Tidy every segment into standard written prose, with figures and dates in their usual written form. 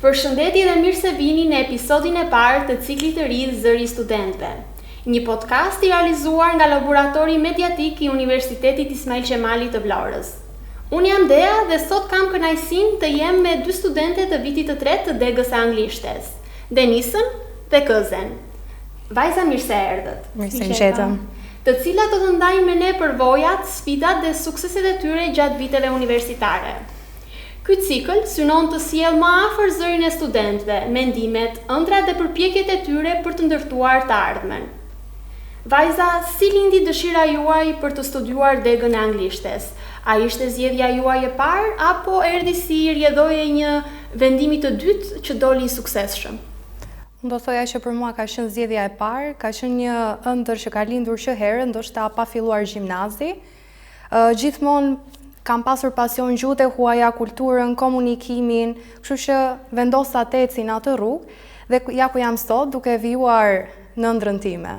Përshëndetje dhe mirë se vini në episodin e parë të ciklit të ri Zëri i Studentëve, një podcast i realizuar nga Laboratori Mediatik i Universitetit Ismail Qemali të Vlorës. Unë jam Dea dhe sot kam kënaqësinë të jem me dy studente të vitit të tretë të degës së anglishtes, Denisën dhe Këzen. Vajza, mirë se erdhët. Mirë se gjetëm. Të cilat do të ndajnë me ne përvojat, sfidat dhe sukseset e tyre gjatë viteve universitare. Ky cikël synon të sjellë më afër zërin e studentëve, mendimet, ëndrat dhe përpjekjet e tyre për të ndërtuar të ardhmen. Vajza, si lindi dëshira juaj për të studiuar degën e anglishtes? A ishte zgjedhja juaj e parë apo erdhi si rjedhoje një vendimi të dytë që doli i suksesshëm? Unë do thoja që për mua ka qenë zgjedhja e parë, ka qenë një ëndër që ka lindur që herë, ndoshta pa filluar gjimnazi. Gjithmonë kam pasur pasion gjuhët e huaja, kulturën, komunikimin, kështu që vendosa të eci në atë rrugë dhe ja ku jam sot duke vijuar në ëndrrën time.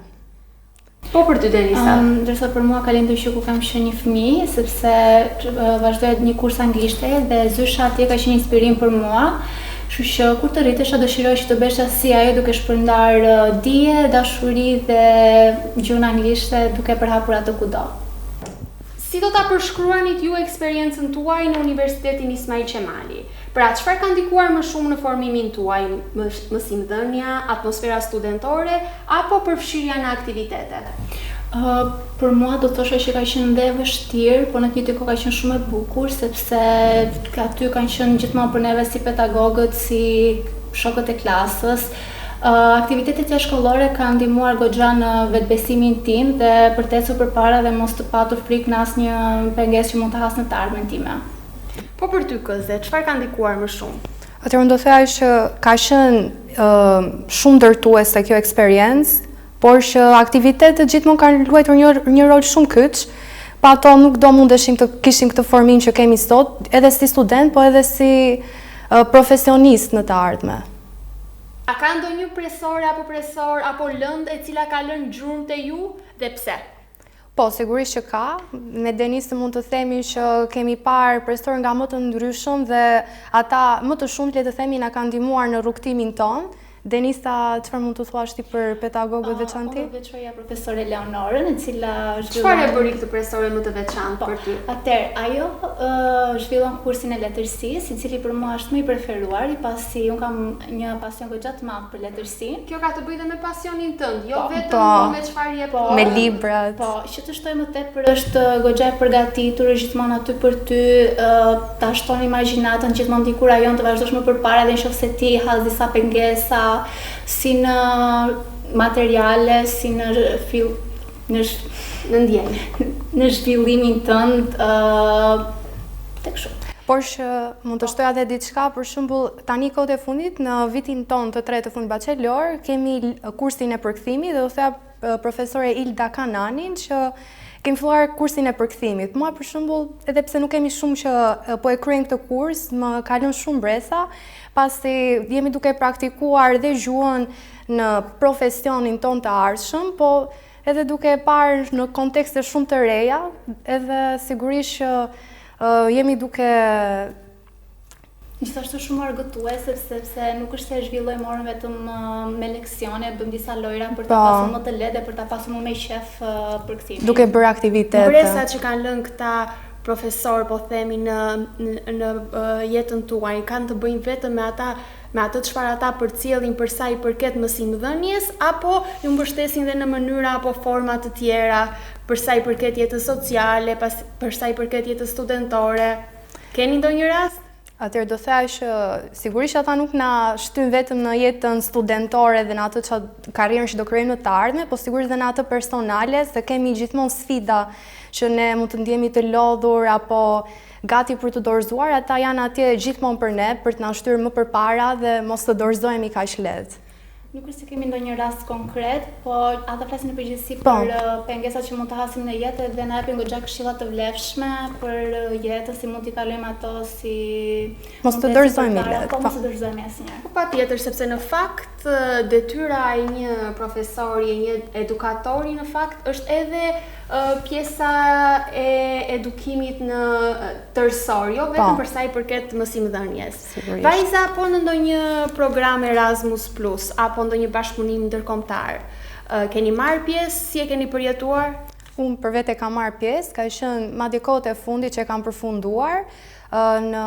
Po për ty, Denisa? Ndërsa për mua ka lindur që ku kam qenë një fëmijë, sepse vazhdoja një kurs anglishte dhe zysha atje ka qenë inspirim për mua. Kështu që kur të rritesha dëshiroj që të besha si ajo duke shpërndar dije, dashuri dhe gjuhën anglishte duke përhapur atë kudo. Si do ta përshkruanit ju eksperiencën tuaj në Universitetin Ismail Qemali? Pra, çfarë ka ndikuar më shumë në formimin tuaj, mësimdhënia, atmosfera studentore apo përfshirja në aktivitete? Për mua do të thosha që ka qenë dhe vështirë, por në të njëjtën kohë ka qenë shumë e bukur, sepse aty kanë qenë gjithmonë për neve si pedagogët, si shokët e klasës. Aktivitetet jashtë-shkollore kanë ndihmuar goxha në vetbesimin tim dhe për të ecur përpara dhe mos të patur frikë në asnjë pengesë që mund të has në të ardhmen time. Po për ty, Këze, çfarë ka ndikuar më shumë? Atëherë unë do thoya që ka qenë shumë ndërtuese kjo eksperiencë, por që aktivitetet gjithmonë kanë luajtur një rol shumë kyç, pa ato nuk do mundeshim të kishim këtë formin që kemi sot, edhe si student, po edhe si profesionist në të ardhmen. A ka ndonjë profesor apo lëndë e cila ka lënë gjurmë te ju dhe pse? Po, sigurisht që ka. Me Denisën mund të themi që kemi parë profesorë nga më të ndryshëm dhe ata më të shumtë le të themi na kanë ndihmuar në rrugtimin tonë. Denisa, çfarë mund të thuash ti për pedagogët veçantë? Unë veçoja profesore Leonorën, e cila Çfarë e bëri këtë profesore më të veçantë për ty? Atëherë, ajo zhvillon kursin e letërsisë, i cili për mua është më i preferuar, pasi unë kam një pasion goxha të madh për letërsinë. Kjo ka të bëjë dhe me pasionin tënd, jo vetëm me çfarë jep. Me librat. Po, që të shtoj më tepër është goxha e përgatitur, gjithmonë aty për ty, ta shton imagjinatën gjithmonë dikur ajo të vazhdosh më përpara dhe nëse ti has disa pengesa si në materiale, si në ndjenjë, në zhvillimin tënd, tek kështu. Por që mund të shtoja edhe diçka, për shembull, tani kohët e fundit në vitin ton të tretë të fundit bachelor, kemi kursin e përkthimit dhe do thoya profesore Ilda Kananin që kemi filluar kursin e përkthimit. Mua për shembull, edhe pse nuk kemi shumë që po e kryejm këtë kurs, më ka lënë shumë bresa, pasi jemi duke praktikuar dhe gjuhën në profesionin ton të ardhshëm, po edhe duke parë në kontekste shumë të reja, edhe sigurisht që jemi duke gjithashtu shumë argëtuese, sepse nuk është se zhvillojmë orën vetëm me leksione, bëjmë disa lojra për ta pasur më të lehtë dhe për ta pasur më me qef përkthimi. Duke bërë aktivitete. Bresa që kanë lënë këta profesor, po themi, në jetën tuaj, kanë të bëjnë vetëm me atë çfarë ata përcjellin për sa i përket mësimdhënies, apo ju mbështesin dhe në mënyra apo forma të tjera për sa i përket jetës sociale, për sa i përket jetës studentore? Keni ndonjë rast? Atëherë do thoya që sigurisht ata nuk na shtyn vetëm në jetën studentore dhe në atë karrierën që do krijojmë në të ardhmen, po sigurisht edhe në atë personale, se kemi gjithmonë sfida që ne mund të ndjehemi të lodhur apo gati për të dorëzuar, ata janë atje gjithmonë për ne, për të na shtyrë më përpara dhe mos të dorëzohemi kaq lehtë. Nuk është se kemi ndonjë rast konkret, por ata flasin në përgjithësi për pengesat që mund të hasim në jetë dhe na japin goxha këshilla të vlefshme për jetën, si mund t'i kalojmë ato, si mos të dorëzohemi lehtë. Po mos të dorëzohemi asnjëherë. Po patjetër, sepse në fakt detyra e një profesori, e një edukatori në fakt është edhe pjesa e edukimit në tërësor, jo vetëm për sa i përket mësimdhënies. Vajza, apo në ndonjë program Erasmus Plus apo ndonjë bashkëpunim ndërkombëtar, keni marrë pjesë, si e keni përjetuar? Unë për vete kam marrë pjesë, ka qenë madje kohët e fundit që kam përfunduar në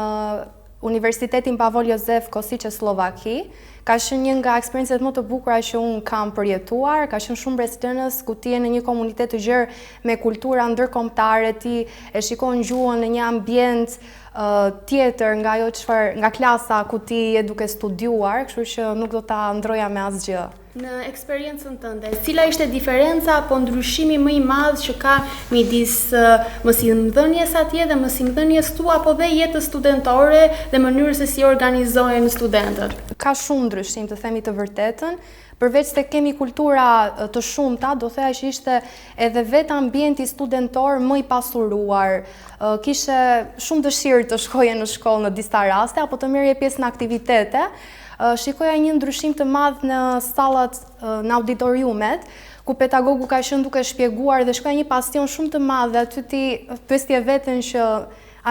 Universitetin Pavol Jozef Kosice Slovaki. Ka qenë një nga eksperiencet më të bukura që unë kam përjetuar, ka qenë shumë brezgjdënës ku ti je në një komunitet të gjerë me kultura ndërkombëtare, ti e shikon gjuhën në një ambient tjetër nga klasa ku ti je duke studiuar, kështu që nuk do ta ndroja me asgjë. Në eksperiencën tënde, cila ishte diferenca apo ndryshimi më i madh që ka midis mësimdhënies atje dhe mësimdhënies tu apo dhe jetës studentore dhe mënyrës se si organizohen studentët? Ka shumë ndryshim, të themi të vërtetën. Përveç se kemi kultura të shumta, do thoya që ishte edhe vetë ambienti studentor më i pasuruar. Kishe shumë dëshirë të shkoje në shkollë në disa raste apo të merrje pjesë në aktivitete. Shikoja një ndryshim të madh në sallat, në auditoriumet, ku pedagogu ka qenë duke shpjeguar dhe shkoja një pasion shumë të madh dhe aty ti pyesje veten që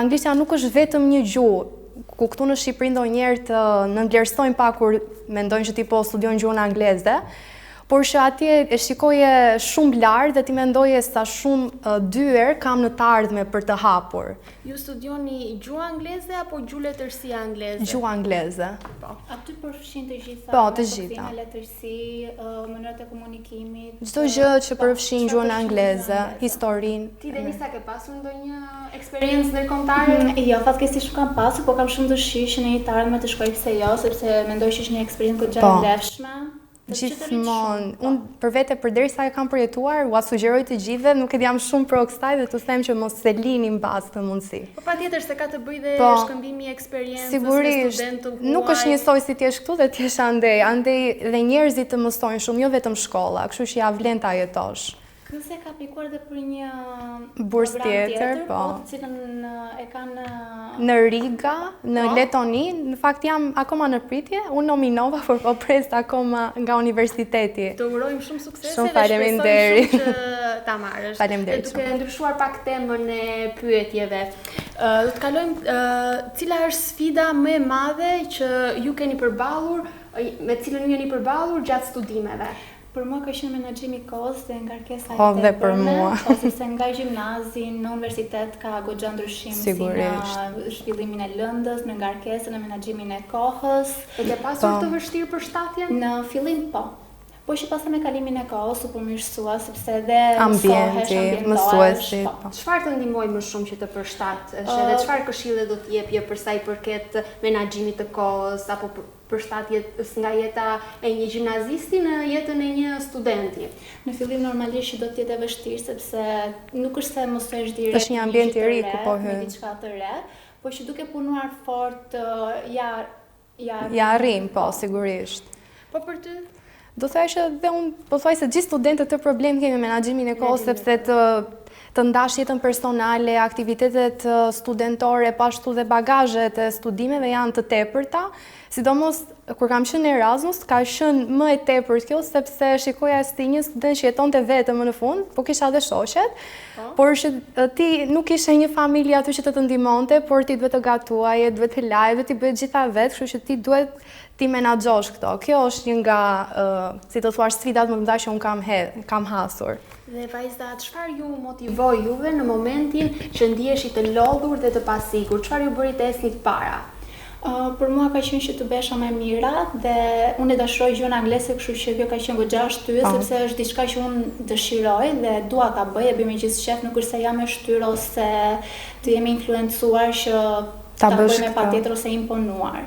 anglishtja nuk është vetëm një gjuhë, ku këtu në Shqipëri ndonjëherë të nënvlerësojnë pak kur mendojnë që ti po studion gjuhën angleze, por që atje e shikoje shumë lart dhe ti mendoje sa shumë dyer kam në të ardhme për të hapur. Ju studioni gjuhë angleze apo gjuhë letërsi angleze? Gjuhë angleze. Po. Aty përfshin të gjitha. Po, të gjitha. Letërsi, mënyrat e komunikimit. Çdo gjë që përfshin gjuhën angleze, historinë. Ti Denisa ke pasur ndonjë eksperiencë ndërkombëtare? Jo, fatkeqësisht kam pasur, por kam shumë dëshirë që në një të ardhme të shkoj pse jo, sepse mendoj që është një eksperiencë goxha e lehshme. Gjithmonë, unë për vete përderisa e kam përjetuar, ua sugjeroj të gjithëve, nuk e jam shumë pro kësaj dhe të them që mos se lini mbas të mundësi. Po patjetër se ka të bëjë dhe shkëmbimi i eksperiencës me student të huaj. Nuk është njësoj si t'jesh këtu dhe t'jesh andej dhe njerëzit të mësojnë shumë, jo vetëm shkolla, kështu që ja vlen ta jetosh. Këse ka apikuar dhe për një bursë tjetër, po, të cilën e kanë në Riga, në Letoni. Në fakt jam akoma në pritje, unë nominova, por po pres akoma nga universiteti. Të urojmë shumë suksese dhe shpresoj shumë që ta marrësh. Faleminderit. Duke ndryshuar pak temën e pyetjeve, do të kalojmë cila është sfida më e madhe që ju keni përballur, me cilën ju jeni përballur gjatë studimeve? Për mua ka qenë menaxhimi i kohës dhe ngarkesa e tepërme. Dhe për mua. Sepse nga gjimnazi në universitet ka goxha ndryshim si në zhvillimin e lëndës, në ngarkesën e menaxhimit të kohës. E ke pasur të vështirë përshtatjen? Në fillim po. Po që pastaj me kalimin e kohës u përmirësua sepse edhe ambienti, mësuesi. Çfarë të ndihmoi më shumë që të përshtatësh edhe çfarë këshille do të jepje për sa i përket menaxhimit të kohës apo përshtatjes nga jeta e një gjimnazisti në jetën e një studenti? Në fillim normalisht do të jetë vështirë sepse nuk është se mësohesh direkt. Është një ambient i ri ku po hyn. Diçka të re, por që duke punuar fort ja arrim, po sigurisht. Po për ty? Do thaj që dhe unë po thuaj se gjithë studentët të problem kemi me menaxhimin e kohës sepse të ndash jetën personale, aktivitetet studentore, pashtu dhe bagazhet e studimeve janë të tepërta, sidomos kur kam qenë në Erasmus, ka qenë më e tepërt kjo sepse shikoja si një student që jetonte vetëm në fund, po kisha edhe shoqet, por që ti nuk ishe një familje aty që të ndihmonte, por ti duhet të gatuaje, duhet të laje, duhet të bëj gjitha vetë, kështu që ti duhet ti menaxhosh këto. Kjo është një nga, si të thuash, sfidat më të mëdha që unë kam hasur. Dhe vajza, çfarë ju motivoi juve në momentin që ndiheshit të lodhur dhe të pasigurt? Çfarë ju bëri të esnit para? Për mua ka qenë që të besha më mira dhe unë e dashuroj gjuhën angleze, kështu që kjo ka qenë goxha shtyrë sepse është diçka që unë dëshiroj dhe dua ta bëj, e bëj me gjithë shef, nuk është se jam e shtyrë ose të jemi influencuar që ta bëj me patjetër ose imponuar.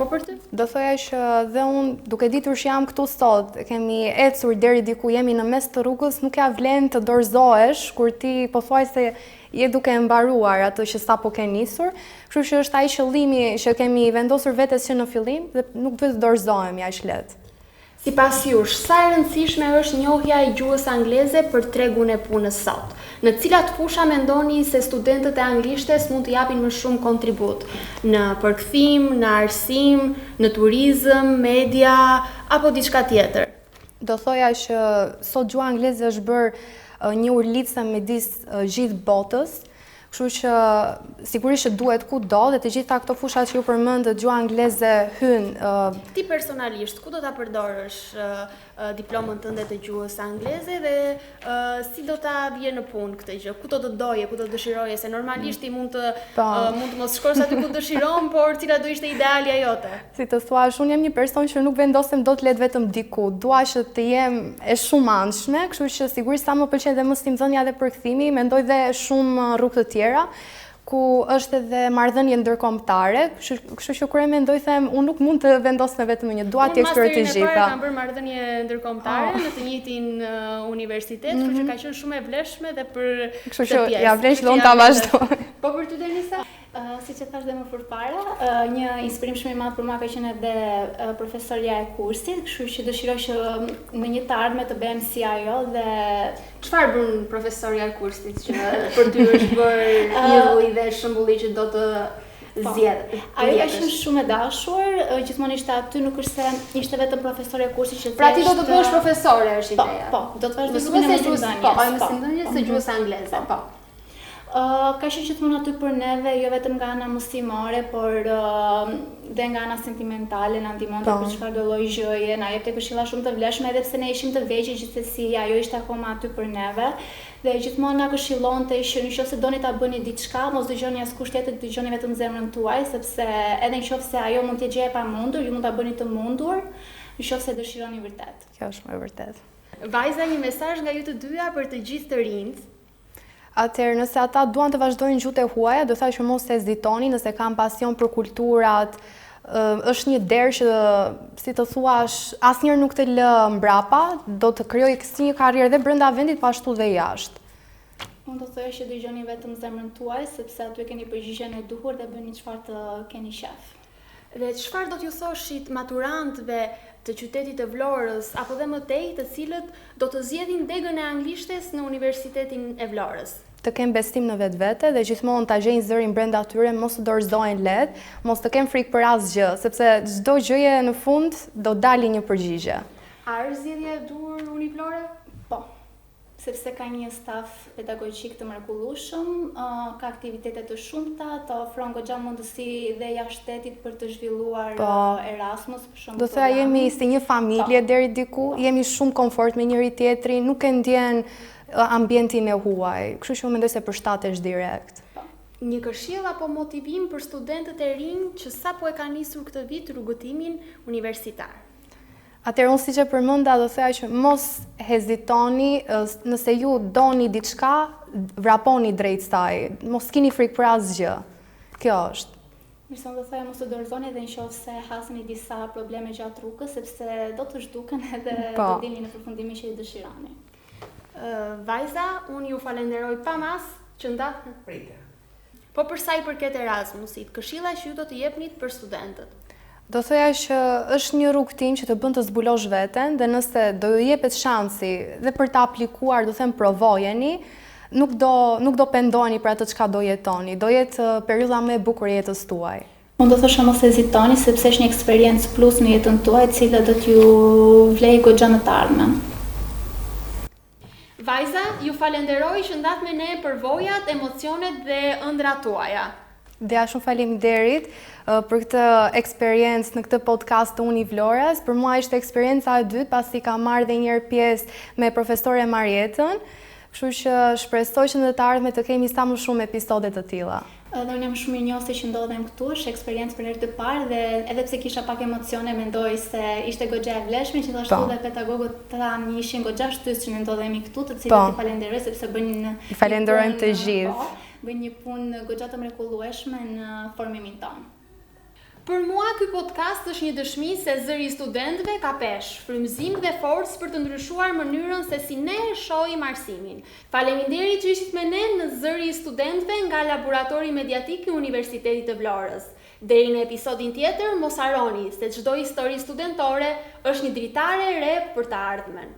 Po për ty? Do thoya që dhe unë duke ditur që jam këtu sot, kemi ecur deri diku, jemi në mes të rrugës, nuk ja vlen të dorëzohesh kur ti po thuaj se je duke mbaruar atë që sapo ke nisur, kështu që është ai qëllimi që kemi vendosur vetes që në fillim dhe nuk duhet të dorëzohemi aq lehtë. Sipas jush, sa e rëndësishme është njohja e gjuhës angleze për tregun e punës sot? Në cilat fusha mendoni se studentët e anglishtes mund të japin më shumë kontribut? Në përkthim, në arsim, në turizëm, media apo diçka tjetër? Do thoja që sot gjuha angleze është bërë një urlicë midis gjithë botës, kështu që sigurisht që duhet kudo dhe të gjitha këto fusha që ju përmendët gjuha angleze hyn. Ti personalisht, ku do ta përdorësh diplomën tënde të gjuhës angleze dhe si do ta vje në punë këtë gjë? Ku do të doje, ku do të dëshiroje? Se normalisht ti mund të mos shkosh aty ku dëshiron, por cila do ishte idealja jote? Si të thuash, unë jam një person që nuk vendosem dot let vetëm diku. Dua që të jem e shumëanshme, kështu që sigurisht sa më pëlqen dhe më stimzonja dhe përkthimi, mendoj dhe shumë rrugë të tjera, ku është edhe marrëdhënie ndërkombëtare, kështu që kur e mendoj them, unë nuk mund të vendos me vetëm një, dua të eksploroj të gjitha. Unë kam bërë marrëdhënie ndërkombëtare në të njëjtin universitet, kështu që ka qenë shumë e vlefshme dhe për kështu që ja vlesh dhe unë ta vazhdoj. Po për ty Denisa? Si që thash dhe më përpara, një inspirim shumë i madh për mua ka qenë edhe profesorja e kursit, kështu që dëshiroj që në një të ardhme të bëhem si ajo dhe çfarë bën profesorja e kursit që për ty është bërë idhulli dhe shembulli që do të zgjedh? Ajo ka qenë shumë e dashur, gjithmonë ishte aty, nuk është se ishte vetëm profesorja e kursit që Pra ti do të bëhesh profesore, është ideja. Po, do të vazhdoj në mësimdhënie. Po, mësimdhënie së gjuhës angleze, po. Ka qenë gjithmonë aty për neve, jo vetëm nga ana mësimore, por dhe nga ana sentimentale, na ndihmonte për çfarë do lloj gjëje, na jepte këshilla shumë të vlefshme edhe pse ne ishim të vegjël, gjithsesi ajo ishte akoma aty për neve dhe gjithmonë na këshillonte që nëse doni ta bëni diçka, mos dëgjoni askush tjetër, dëgjoni vetëm zemrën tuaj, sepse edhe nëse ajo mund të gjejë e pamundur, ju mund ta bëni të mundur, nëse dëshironi vërtet. Kjo është më vërtet. Vajza, një mesazh nga ju të dyja për të gjithë të rinjt. Atëherë, nëse ata duan të vazhdojnë gjuhët e huaja, do thaj që mos të hezitoni, nëse kanë pasion për kulturat, është një derë që, si të thuash, asnjëherë nuk të lë mbrapa, do të krijojë si një karrierë dhe brenda vendit, po ashtu dhe jashtë. Unë do thoya që dëgjoni vetëm zemrën tuaj, sepse aty keni përgjigjen e duhur dhe bëni çfarë të keni qef. Dhe çfarë do t'ju thoshit maturantëve të qytetit të Vlorës apo dhe mëtej, të cilët do të zgjedhin degën e anglishtes në Universitetin e Vlorës? Të kemë bestim në vetvete dhe gjithmonë ta gjejnë zërin brenda tyre, mos të dorëzohen lehtë, mos të kemë frikë për asgjë, sepse çdo gjëje në fund do dalë një përgjigje. A është zgjedhja e duhur Univlore? Po. Sepse ka një staf pedagogjik të mrekullueshëm, ka aktivitete të shumta, të ofron goxha mundësi dhe jashtë shtetit për të zhvilluar Erasmus, për shembull. Do thëja jemi si një familje deri diku, jemi shumë komfort me njëri tjetrin, nuk e ndjen ambientin e huaj, kështu që unë mendoj se përshtatesh direkt. Një këshill apo motivim për studentët e rinj që sapo e kanë nisur këtë vit rrugëtimin universitar? Atëherë unë si që përmenda do thëja që mos hezitoni, nëse ju doni diçka, vraponi drejt saj, mos keni frikë për asgjë. Kjo është. Mirëson do thoya mos të dorëzoni edhe nëse hasni disa probleme gjatë rrugës, sepse do të zhduken edhe do dilni në përfundimin që i dëshironi. Vajza, unë ju falenderoj pa mas që ndatë Prite. Po për sa i përket Erasmusit, këshilla që ju do të jepnit për studentët? Do thoya që është një rrugëtim që të bën të zbulosh veten dhe nëse do ju jepet shansi dhe për të aplikuar, do them provojeni, nuk do pendoheni për atë çka do jetoni. Do jetë periudha më e bukur e jetës tuaj. Unë do thosha mos hezitoni sepse është një eksperiencë plus në jetën tuaj, e cila do t'ju vlejë goxha në të ardhmen. Vajza, ju falenderoj që ndat me ne për vojat, emocionet dhe ëndrat tuaja. Dhe shumë faleminderit për këtë eksperiencë në këtë podcast të Univlorës. Për mua ishte eksperienca e dytë, pasi kam marrë dhe njëherë pjesë me profesore Marietën, kështu që shpresoj që në të ardhmen të kemi sa më shumë episode të tilla. Dhe unë jam shumë i njohur që ndodhem këtu, është eksperiencë për herë të parë dhe edhe pse kisha pak emocione, mendoj se ishte goxha e vlefshme, gjithashtu dhe pedagogët tanë ishin goxha shtys që ne ndodhemi këtu, të cilët i falenderoj sepse bëjnë falenderojmë të gjithë. Bëjnë një punë goxha të mrekullueshme në formimin tonë. Për mua, ky podcast është një dëshmi se zëri i studentëve ka peshë, frymëzim dhe forcë për të ndryshuar mënyrën se si ne e shohim arsimin. Faleminderit që ishit me ne në zëri i studentëve nga Laboratori Mediatik i Universitetit të Vlorës. Deri në episodin tjetër, mos harroni se çdo histori studentore është një dritare e re për të ardhmen.